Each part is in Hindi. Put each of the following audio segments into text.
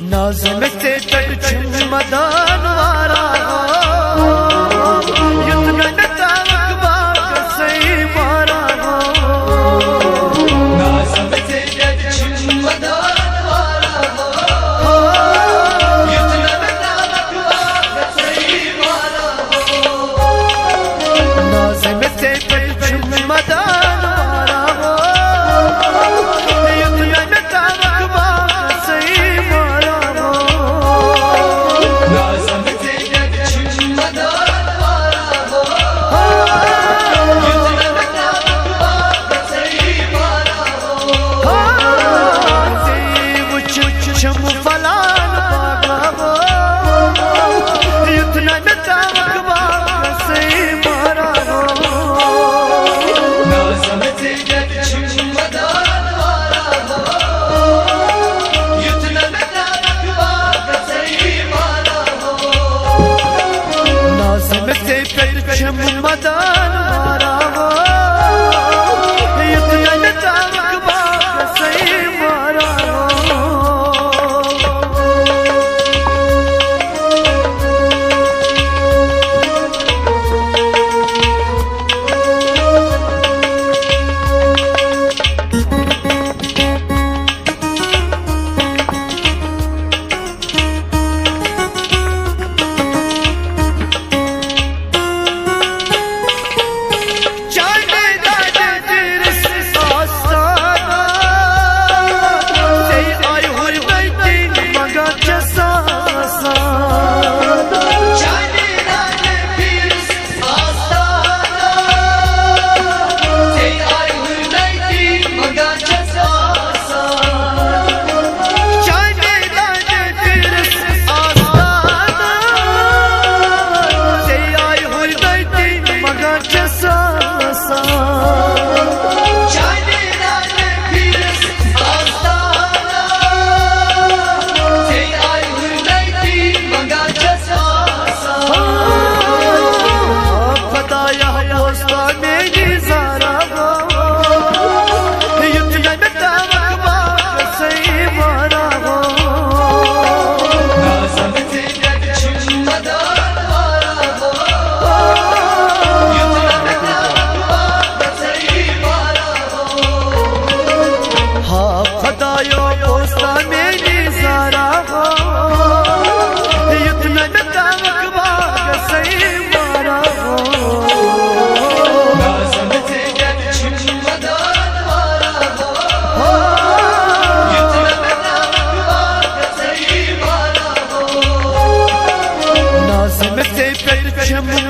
नाज़म से तक मदान वारा युद्ध तावक बाग सही मारा नाज़म से तक मदान वारा युद्ध तावक बाग सही मारा नाज़म से तक मदान वारा युद्ध तावक बाग सही मारा मदान मारा युद्ध तावक बाग सही मारा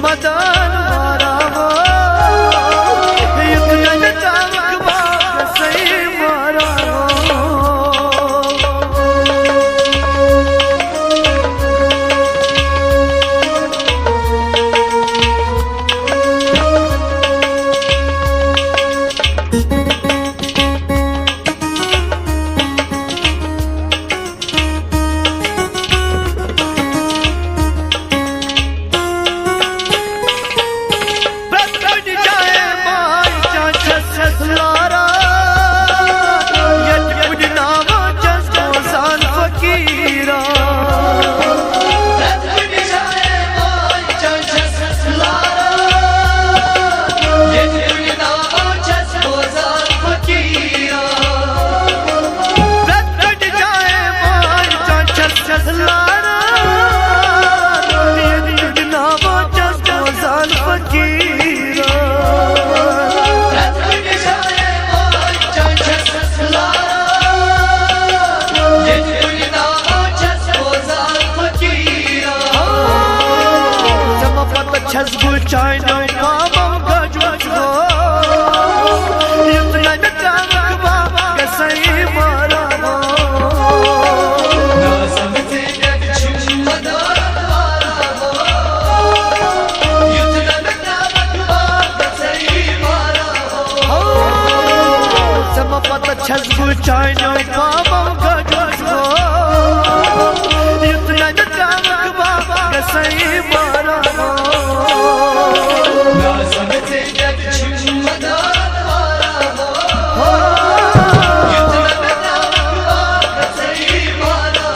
मदान मारा युद्ध तावक बाग सही मारा China, mama, gajwa, युद्ध तावक बाग सही मारा नाज़म से तक मदान वारा युद्ध तावक बाग सही मारा समपत छज़्बु चाइना मामा गजवा युद्ध तावक बाग सही मारा नाज़म से तक मदान वारा युद्ध तावक बाग सही मारा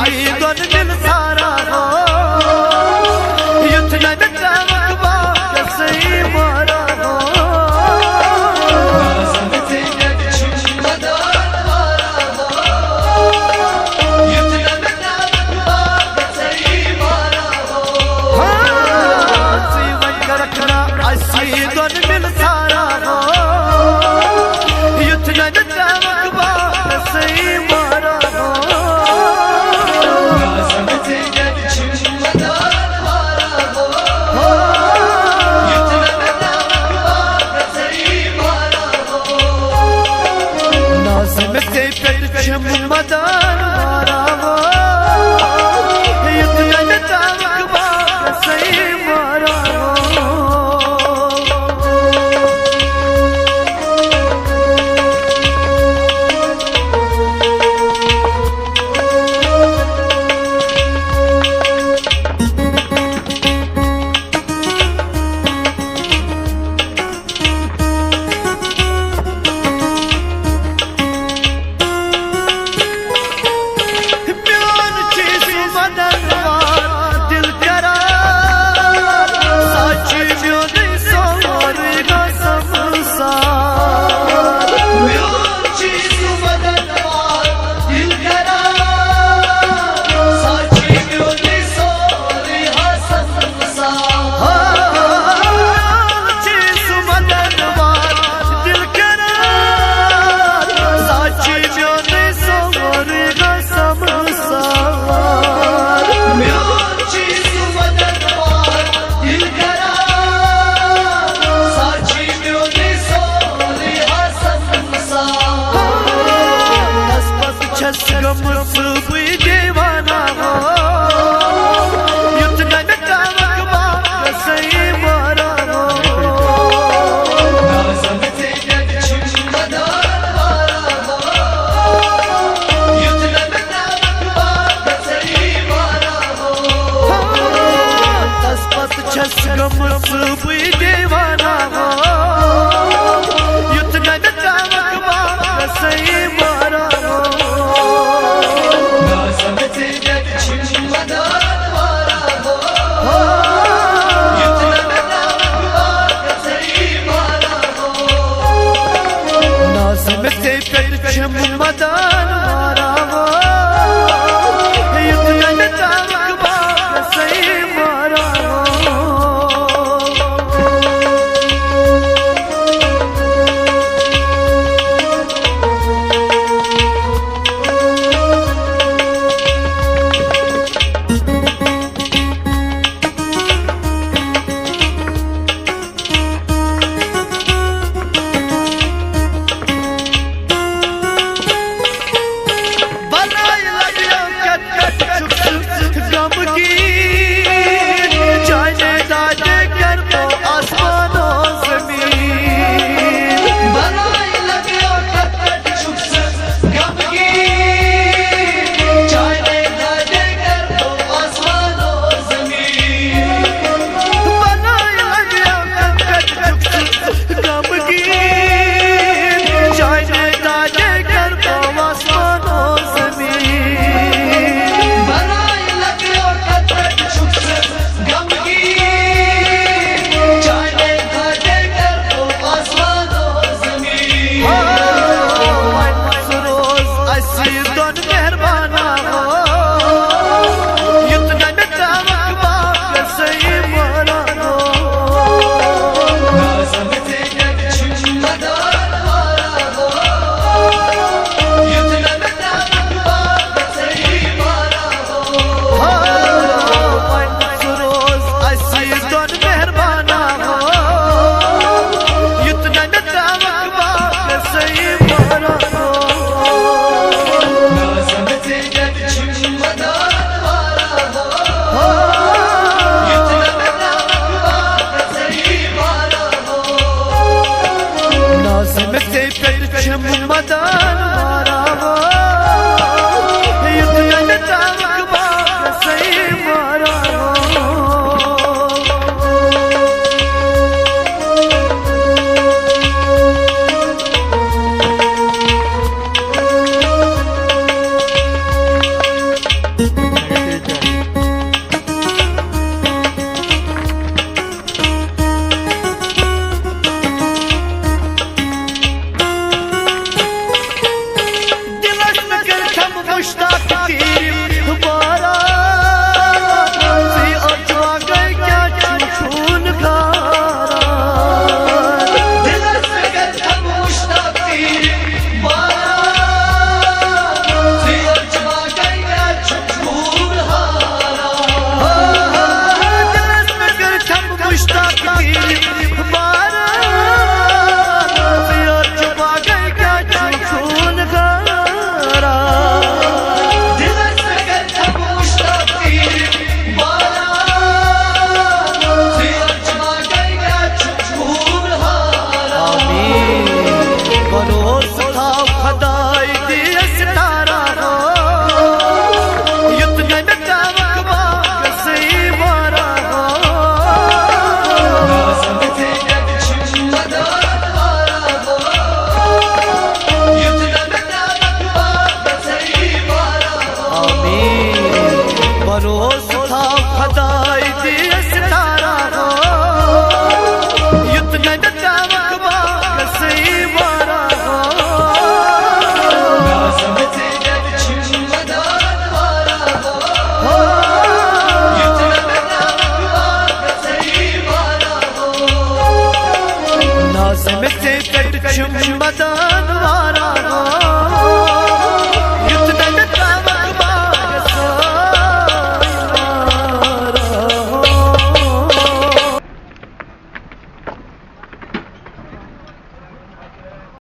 दोन दिल सारा हो युद्ध न मकबा सही मारा हो दोन दिल सारा हो युद्ध न मकबा सही मारा हो मदान मारा हो युद्ध न मकबा सही मारा हो दीवाना हो युद्ध न मकबा सही मारा हो दीवाना हो युद्ध न मकबा सही मारा हो मदान मारा हो युद्ध न मकबा सही मारा हो मदान मारा हो युद्ध न मकबा सही मारा हो कासिम से कट मदान वारा